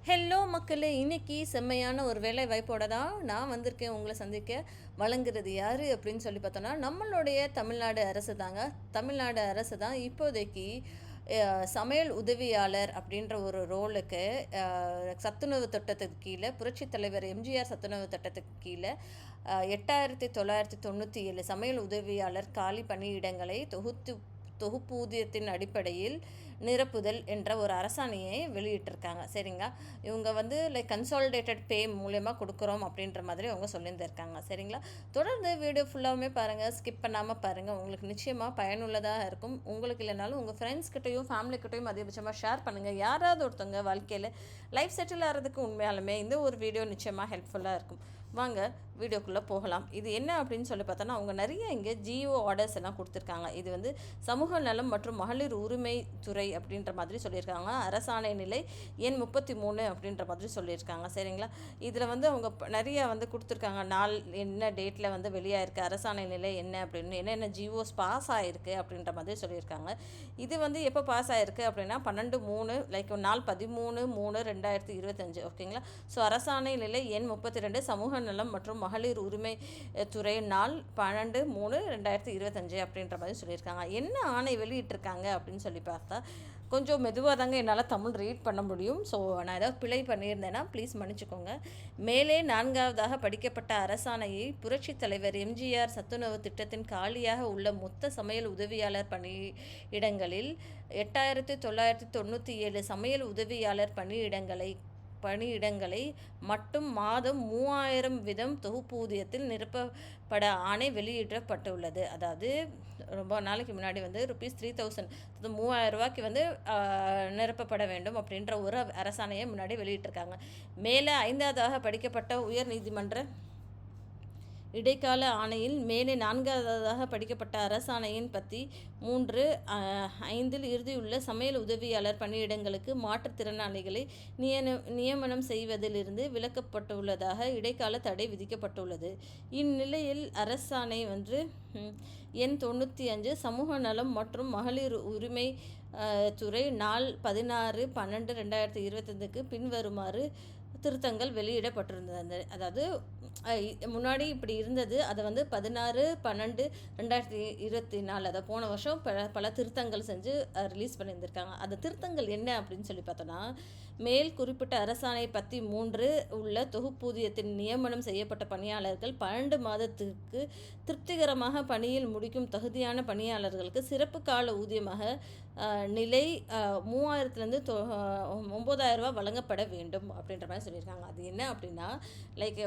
Hello மக்களே, இன்னைக்கு செம்மையான ஒரு வேலை வாய்ப்போட தான் நான் வந்திருக்கேன் உங்களை சந்திக்க. வழங்குறது யார் அப்படின்னு சொல்லி பார்த்தோன்னா, நம்மளுடைய தமிழ்நாடு அரசு தாங்க. தமிழ்நாடு அரசு தான் இப்போதைக்கு சமையல் உதவியாளர் அப்படின்ற ஒரு ரோலுக்கு சத்துணவு திட்டத்துக்கு கீழே, புரட்சித் தலைவர் எம்ஜிஆர் சத்துணவு திட்டத்துக்கு கீழே 8997 சமையல் உதவியாளர் காலி பணியிடங்களை தொகுப்பூதியத்தின் அடிப்படையில் நிரப்புதல் என்ற ஒரு அரசாணையை வெளியிட்டிருக்காங்க. சரிங்களா, இவங்க வந்து லைக் கன்சாலிடேட்டட் பே மூலயமா கொடுக்குறோம் அப்படின்ற மாதிரி அவங்க சொல்லியிருந்திருக்காங்க. சரிங்களா, தொடர்ந்து வீடியோ ஃபுல்லாகவுமே பாருங்கள், ஸ்கிப் பண்ணாமல் பாருங்கள். உங்களுக்கு நிச்சயமாக பயனுள்ளதாக இருக்கும். உங்களுக்கு இல்லைனாலும் உங்கள் ஃப்ரெண்ட்ஸ்கிட்டையும் ஃபேமிலிக்கிட்டையும் அதிகபட்சமாக ஷேர் பண்ணுங்கள். யாராவது ஒருத்தவங்க வாழ்க்கையில் லைஃப் செட்டில் ஆகிறதுக்கு உண்மையாலுமே இந்த ஒரு வீடியோ நிச்சயமாக ஹெல்ப்ஃபுல்லாக இருக்கும். வாங்க வீடியோக்குள்ளே போகலாம். இது என்ன அப்படின்னு சொல்லி பார்த்தோன்னா, அவங்க நிறைய இங்கே ஜிஓ ஆர்டர்ஸ் எல்லாம் கொடுத்துருக்காங்க. இது வந்து சமூக நலம் மற்றும் மகளிர் உரிமை துறை அப்படின்ற மாதிரி சொல்லியிருக்காங்க. அரசாணை நிலை எண் 33 அப்படின்ற மாதிரி சொல்லியிருக்காங்க. சரிங்களா, இதில் வந்து அவங்க நிறைய வந்து கொடுத்துருக்காங்க. நாள் என்ன டேட்டில் வந்து வெளியாயிருக்கு, அரசாணை நிலை என்ன அப்படின்னு, என்னென்ன ஜிஓஸ் பாஸ் ஆகிருக்கு அப்படின்ற மாதிரி சொல்லியிருக்காங்க. இது வந்து எப்போ பாஸ் ஆகிருக்கு அப்படின்னா 12/3 லைக் நாள் 13/3/2025. ஓகேங்களா, ஸோ அரசாணை நிலை எண் 32 சமூக நலம் மற்றும் மகளிர் உரிமை துறை நாள் 12/3/2025 அப்படின்ற மாதிரி சொல்லியிருக்காங்க. என்ன ஆணை வெளியிட்டிருக்காங்க அப்படின்னு சொல்லி பார்த்தா, கொஞ்சம் மெதுவாக தாங்க என்னால் தமிழ் ரீட் பண்ண முடியும். ஸோ நான் ஏதாவது பிழை பண்ணியிருந்தேன்னா ப்ளீஸ் மன்னிச்சுக்கோங்க. மேலே 4ஆவதாக படிக்கப்பட்ட அரசாணையை புரட்சித் தலைவர் எம்ஜிஆர் சத்துணவு திட்டத்தின் காலியாக உள்ள மொத்த சமையல் உதவியாளர் பணியிடங்களில் 8997 சமையல் உதவியாளர் பணியிடங்களை மட்டும் மாதம் 3000 வீதம் தொகுப்பூதியத்தில் நிரப்பப்பட ஆணை வெளியிடப்பட்டுள்ளது. அதாவது ரொம்ப நாளைக்கு முன்னாடி வந்து ₹3000 ₹3000 வந்து நிரப்பப்பட வேண்டும் அப்படின்ற ஒரு அரசாணையை முன்னாடி வெளியிட்டிருக்காங்க. மேலே 5ஆவதாக படிக்கப்பட்ட உயர் நீதிமன்ற இடைக்கால ஆணையில் மேலே 4ஆவதாக படிக்கப்பட்ட அரசாணையின் 3(3)(5) இறுதியுள்ள சமையல் உதவியாளர் பணியிடங்களுக்கு மாற்றுத்திறனாளிகளை நியமனம் செய்வதிலிருந்து விலக்கப்பட்டுள்ளதாக இடைக்கால தடை விதிக்கப்பட்டுள்ளது. இந்நிலையில் அரசாணை எண் 95 சமூக நலம் மற்றும் மகளிர் உரிமை துறை நாள் 16/12/2025க்கு பின்வருமாறு திருத்தங்கள் வெளியிடப்பட்டிருந்தது. அதாவது முன்னாடி இப்படி இருந்தது, அதை வந்து 16/12/2024 அதை போன வருஷம் பல திருத்தங்கள் செஞ்சு ரிலீஸ் பண்ணியிருந்திருக்காங்க. அந்த திருத்தங்கள் என்ன அப்படின்னு சொல்லி பார்த்தோன்னா, மேல் குறிப்பிட்ட அரசாணை 13 உள்ள தொகுப்பூதியத்தின் நியமனம் செய்யப்பட்ட பணியாளர்கள் 12 மாதத்துக்கு திருப்திகரமாக பணியில் முடிக்கும் தகுதியான பணியாளர்களுக்கு சிறப்பு கால ஊதியமாக நிலை 3000லேருந்து 9000 வழங்கப்பட வேண்டும் அப்படின்ற மாதிரி சொல்லியிருக்காங்க. அது என்ன அப்படின்னா, லைக்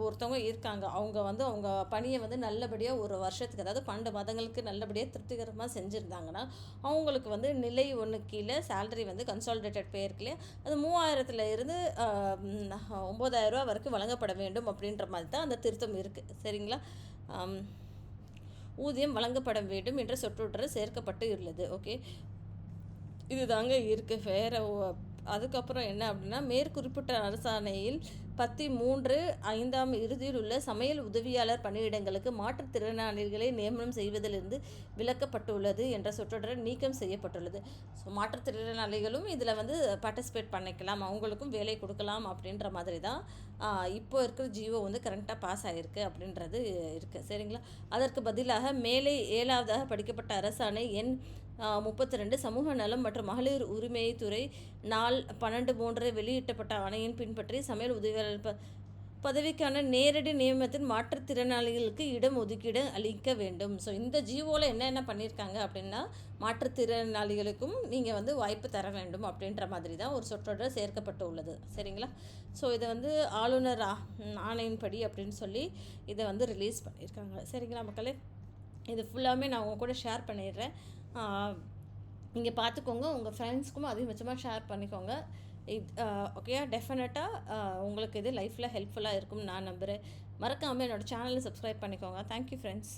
ஒருத்தவங்க இருக்காங்க, அவங்க வந்து அவங்க பணியை வந்து நல்லபடியாக ஒரு வருஷத்துக்கு, அதாவது 12 மாதங்களுக்கு நல்லபடியாக திருப்திகரமாக செஞ்சுருந்தாங்கன்னா அவங்களுக்கு வந்து நிலை 1 கீழே சேலரி வந்து கன்சாலிடேட்டட் பே இருக்குல்லையே, அது 3000லேருந்து 9000 வரைக்கும் வழங்கப்பட வேண்டும் அப்படின்ற மாதிரி தான் அந்த திருத்தம் இருக்குது. சரிங்களா, ஊதியம் வழங்கப்பட வேண்டும் என்ற சொற்றொடர் சேர்க்கப்பட்டு உள்ளது. ஓகே, இது தாங்க இருக்குது. வேறு அதுக்கப்புறம் என்ன அப்படின்னா, மேற்குறிப்பிட்ட அரசாணையில் 13(5) இறுதியில் உள்ள சமையல் உதவியாளர் பணியிடங்களுக்கு மாற்றுத்திறனாளிகளை நியமனம் செய்வதிலிருந்து விலக்கப்பட்டுள்ளது என்ற சொற்றொடர் நீக்கம் செய்யப்பட்டுள்ளது. ஸோ மாற்றுத்திறனாளிகளும் இதில் வந்து பார்ட்டிசிபேட் பண்ணிக்கலாம், அவங்களுக்கும் வேலை கொடுக்கலாம் அப்படின்ற மாதிரி தான் இப்போ இருக்கிற ஜிஓ வந்து கரெக்டாக பாஸ் ஆகிருக்கு அப்படின்றது இருக்குது. சரிங்களா, அதற்கு பதிலாக மேலே 7ஆவதாக படிக்கப்பட்ட அரசாணை எண் 32 சமூக நலம் மற்றும் மகளிர் உரிமை துறை நாள் 12/3 வெளியிட்டப்பட்ட ஆணையின் பின்பற்றி சமையல் உதவியாளர் பதவிக்கான நேரடி நியமனத்தின் மாற்றுத்திறனாளிகளுக்கு இடம் ஒதுக்கீடு அளிக்க வேண்டும். ஸோ இந்த ஜிஓவில் என்ன பண்ணியிருக்காங்க அப்படின்னா, மாற்றுத்திறனாளிகளுக்கும் நீங்கள் வந்து வாய்ப்பு தர வேண்டும் அப்படின்ற மாதிரி தான் ஒரு சொற்றொடர் சேர்க்கப்பட்டு உள்ளது. சரிங்களா, ஸோ இதை வந்து ஆளுநர் ஆணையின்படி அப்படின்னு சொல்லி இதை வந்து ரிலீஸ் பண்ணியிருக்காங்க. சரிங்களா மக்களே, இது ஃபுல்லாமே நான் உங்கள் கூட ஷேர் பண்ணிடுறேன். நீங்கள் பார்த்துக்கோங்க, உங்கள் ஃப்ரெண்ட்ஸ்க்கும் அதிகபட்சமாக ஷேர் பண்ணிக்கோங்க. ஓகே, டெஃபினட்டாக உங்களுக்கு இது லைஃப்பில் ஹெல்ப்ஃபுல்லாக இருக்கும்னு நான் நம்புகிறேன். மறக்காமல் என்னோடய சேனலை சப்ஸ்கிரைப் பண்ணிக்கோங்க. Thank you friends.